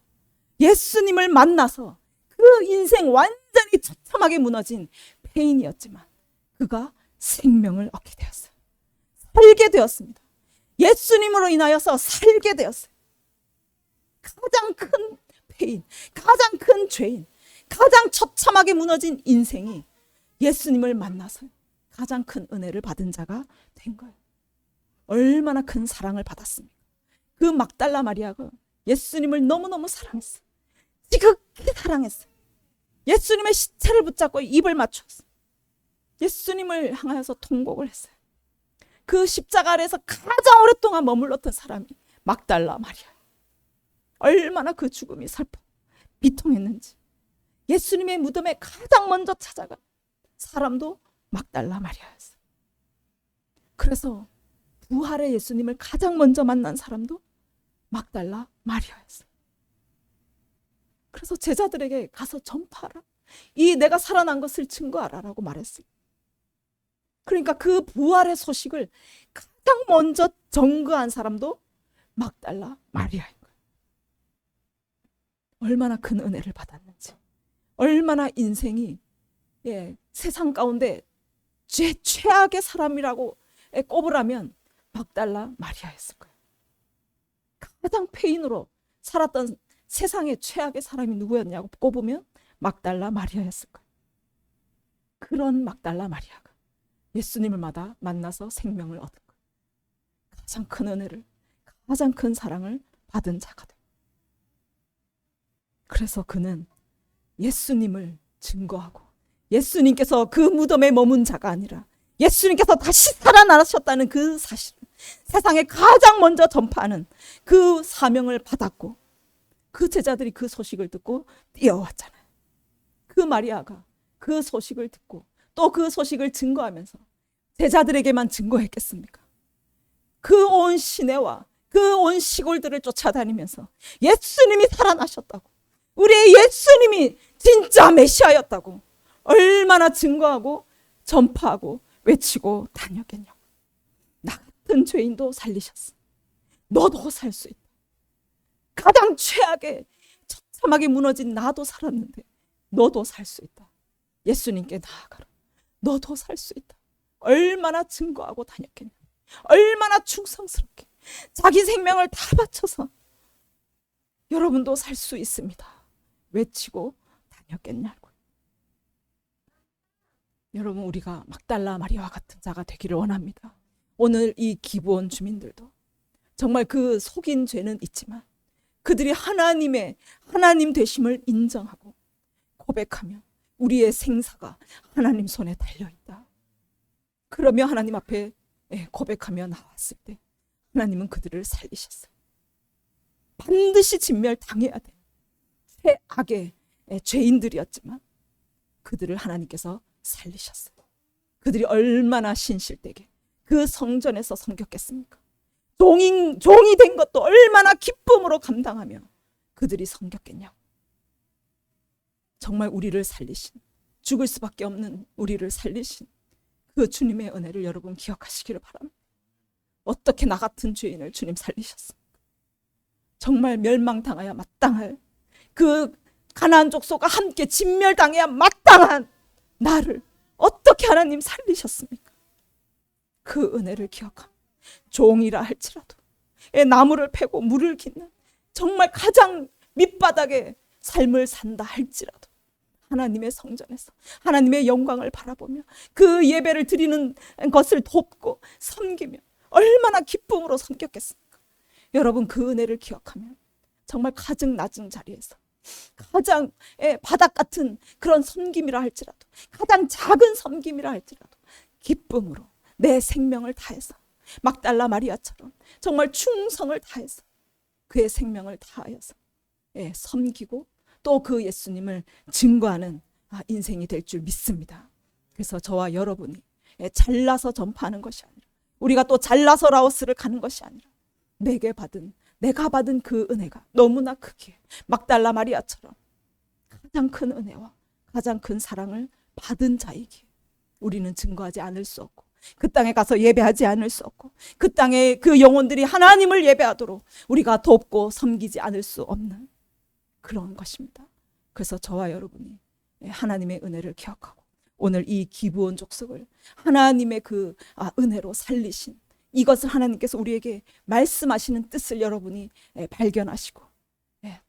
예수님을 만나서 그 인생 완전히 처참하게 무너진 폐인이었지만 그가 생명을 얻게 되었어요. 살게 되었습니다. 예수님으로 인하여서 살게 되었어요. 가장 큰 폐인, 가장 큰 죄인, 가장 처참하게 무너진 인생이 예수님을 만나서 가장 큰 은혜를 받은 자가 된 거예요. 얼마나 큰 사랑을 받았습니까? 그 막달라 마리아가 예수님을 너무너무 사랑했어요. 지극히 사랑했어요. 예수님의 시체를 붙잡고 입을 맞췄어요. 예수님을 향하여서 통곡을 했어요. 그 십자가 아래에서 가장 오랫동안 머물렀던 사람이 막달라 마리아. 얼마나 그 죽음이 슬퍼 비통했는지. 예수님의 무덤에 가장 먼저 찾아간 사람도 막달라 마리아였어요. 그래서 부활의 예수님을 가장 먼저 만난 사람도 막달라 마리아였어요. 그래서 제자들에게 가서 전파하라. 이 내가 살아난 것을 증거하라라고 말했어요. 그러니까 그 부활의 소식을 가장 먼저 전거한 사람도 막달라 마리아인 거예요. 얼마나 큰 은혜를 받았는지, 얼마나 인생이 세상 가운데 최악의 사람이라고 꼽으라면 막달라 마리아였을 거예요. 가장 페인으로 살았던 세상의 최악의 사람이 누구였냐고 꼽으면 막달라 마리아였을 거예요. 그런 막달라 마리아가 예수님을 만나서 생명을 얻은 거예요. 가장 큰 은혜를, 가장 큰 사랑을 받은 자가 돼요. 그래서 그는 예수님을 증거하고, 예수님께서 그 무덤에 머문 자가 아니라 예수님께서 다시 살아나셨다는 그 사실을 세상에 가장 먼저 전파하는 그 사명을 받았고, 그 제자들이 그 소식을 듣고 뛰어왔잖아요. 그 마리아가 그 소식을 듣고 또 그 소식을 증거하면서 제자들에게만 증거했겠습니까? 그 온 시내와 그 온 시골들을 쫓아다니면서 예수님이 살아나셨다고, 우리의 예수님이 진짜 메시아였다고 얼마나 증거하고 전파하고 외치고 다녔겠냐고. 나 같은 죄인도 살리셨어. 너도 살 수 있다. 가장 최악의 처참하게 무너진 나도 살았는데 너도 살 수 있다. 예수님께 나아가라. 너도 살 수 있다. 얼마나 증거하고 다녔겠냐. 얼마나 충성스럽게 자기 생명을 다 바쳐서 여러분도 살 수 있습니다 외치고 다녔겠냐고. 여러분, 우리가 막달라 마리아와 같은 자가 되기를 원합니다. 오늘 이 기브온 주민들도 정말 그 속인 죄는 있지만 그들이 하나님 되심을 인정하고 고백하며 우리의 생사가 하나님 손에 달려있다. 그러며 하나님 앞에 고백하며 나왔을 때 하나님은 그들을 살리셨어요. 반드시 진멸당해야 돼. 최악의 죄인들이었지만 그들을 하나님께서 살리셨어요. 그들이 얼마나 신실되게 그 성전에서 섬겼겠습니까? 종이 된 것도 얼마나 기쁨으로 감당하며 그들이 섬겼겠냐고. 정말 우리를 살리신, 죽을 수밖에 없는 우리를 살리신 그 주님의 은혜를 여러분 기억하시기를 바랍니다. 어떻게 나 같은 죄인을 주님 살리셨습니까? 정말 멸망당해야 마땅할, 그 가나안 족속과 함께 진멸당해야 마땅한 나를 어떻게 하나님 살리셨습니까? 그 은혜를 기억합니다. 종이라 할지라도 나무를 패고 물을 깃는 정말 가장 밑바닥의 삶을 산다 할지라도 하나님의 성전에서 하나님의 영광을 바라보며 그 예배를 드리는 것을 돕고 섬기며 얼마나 기쁨으로 섬겼겠습니까? 여러분, 그 은혜를 기억하면 정말 가장 낮은 자리에서 가장 바닥 같은 그런 섬김이라 할지라도, 가장 작은 섬김이라 할지라도 기쁨으로 내 생명을 다해서 막달라 마리아처럼 정말 충성을 다해서 그의 생명을 다하여서 섬기고 또 그 예수님을 증거하는 인생이 될 줄 믿습니다. 그래서 저와 여러분이 잘나서 전파하는 것이 아니라, 우리가 또 잘나서 라오스를 가는 것이 아니라 내가 받은 그 은혜가 너무나 크기에 막달라 마리아처럼 가장 큰 은혜와 가장 큰 사랑을 받은 자이기에 우리는 증거하지 않을 수 없고, 그 땅에 가서 예배하지 않을 수 없고, 그 땅에 그 영혼들이 하나님을 예배하도록 우리가 돕고 섬기지 않을 수 없는 그런 것입니다. 그래서 저와 여러분이 하나님의 은혜를 기억하고 오늘 이 기브온 족속을 하나님의 그 은혜로 살리신 이것을 하나님께서 우리에게 말씀하시는 뜻을 여러분이 발견하시고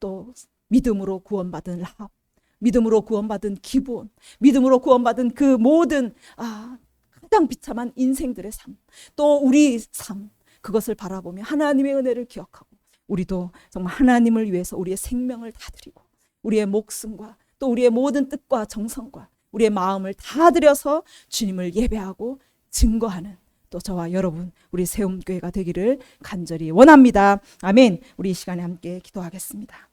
또 믿음으로 구원받은 라합, 믿음으로 구원받은 기브온, 믿음으로 구원받은 그 모든 가장 비참한 인생들의 삶, 또 우리 삶, 그것을 바라보며 하나님의 은혜를 기억하고 우리도 정말 하나님을 위해서 우리의 생명을 다 드리고 우리의 목숨과 또 우리의 모든 뜻과 정성과 우리의 마음을 다 들여서 주님을 예배하고 증거하는 또 저와 여러분, 우리 세움교회가 되기를 간절히 원합니다. 아멘. 우리 이 시간에 함께 기도하겠습니다.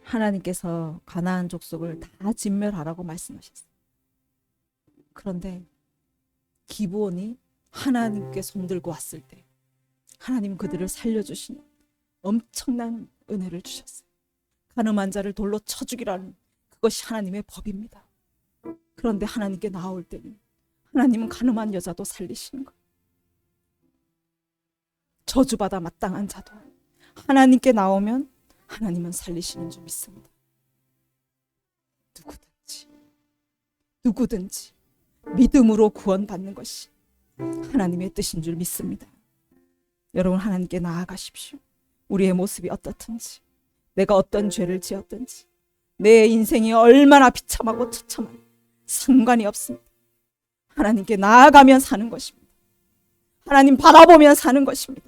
하나님께서 가나안 족속을 다 진멸하라고 말씀하셨어요. 그런데 기브온이 하나님께 손들고 왔을 때 하나님 그들을 살려주시는 엄청난 은혜를 주셨어요. 가늠한 자를 돌로 쳐 죽이라는 그것이 하나님의 법입니다. 그런데 하나님께 나올 때는 하나님은 가늠한 여자도 살리시는 거예요. 저주받아 마땅한 자도 하나님께 나오면 하나님은 살리시는 줄 믿습니다. 누구든지 믿음으로 구원받는 것이 하나님의 뜻인 줄 믿습니다. 여러분, 하나님께 나아가십시오. 우리의 모습이 어떻든지, 내가 어떤 죄를 지었든지, 내 인생이 얼마나 비참하고 처참한 상관이 없습니다. 하나님께 나아가면 사는 것입니다. 하나님 바라보면 사는 것입니다.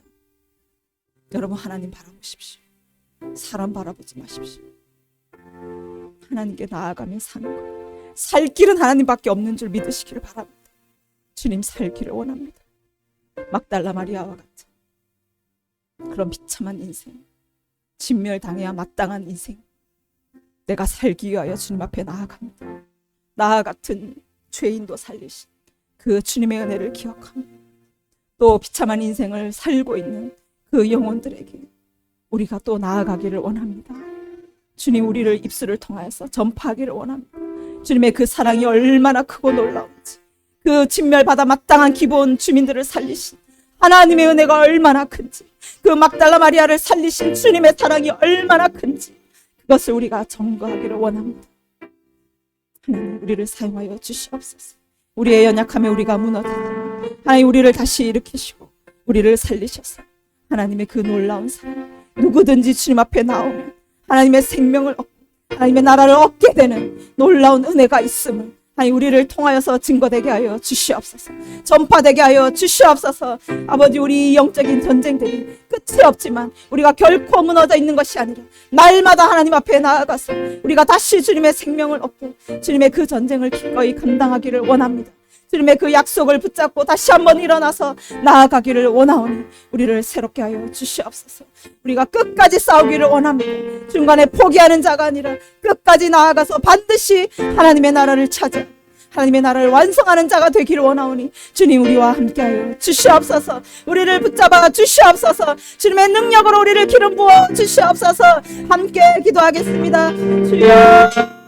여러분, 하나님 바라보십시오. 사람 바라보지 마십시오. 하나님께 나아가면 사는 것, 살 길은 하나님밖에 없는 줄 믿으시기를 바랍니다. 주님, 살기를 원합니다. 막달라 마리아와 같은 그런 비참한 인생, 진멸당해야 마땅한 인생, 내가 살기 위하여 주님 앞에 나아갑니다. 나와 같은 죄인도 살리신 그 주님의 은혜를 기억합니다. 또 비참한 인생을 살고 있는 그 영혼들에게 우리가 또 나아가기를 원합니다. 주님, 우리를 입술을 통하여서 전파하기를 원합니다. 주님의 그 사랑이 얼마나 크고 놀라운지, 그 진멸받아 마땅한 기본 주민들을 살리신 하나님의 은혜가 얼마나 큰지, 그 막달라 마리아를 살리신 주님의 사랑이 얼마나 큰지, 그것을 우리가 전거하기를 원합니다. 하나님, 우리를 사용하여 주시옵소서. 우리의 연약함에 우리가 무너지지만 하나님, 우리를 다시 일으키시고 우리를 살리셔서 하나님의 그 놀라운 사랑, 누구든지 주님 앞에 나오면 하나님의 생명을 얻고 하나님의 나라를 얻게 되는 놀라운 은혜가 있음을 하나님, 우리를 통하여서 증거되게 하여 주시옵소서. 전파되게 하여 주시옵소서. 아버지, 우리 영적인 전쟁들이 끝이 없지만 우리가 결코 무너져 있는 것이 아니라 날마다 하나님 앞에 나아가서 우리가 다시 주님의 생명을 얻고 주님의 그 전쟁을 기꺼이 감당하기를 원합니다. 주님의 그 약속을 붙잡고 다시 한번 일어나서 나아가기를 원하오니 우리를 새롭게 하여 주시옵소서. 우리가 끝까지 싸우기를 원합니다. 중간에 포기하는 자가 아니라 끝까지 나아가서 반드시 하나님의 나라를 찾아 하나님의 나라를 완성하는 자가 되기를 원하오니 주님, 우리와 함께하여 주시옵소서. 우리를 붙잡아 주시옵소서. 주님의 능력으로 우리를 기름 부어 주시옵소서. 함께 기도하겠습니다. 주여.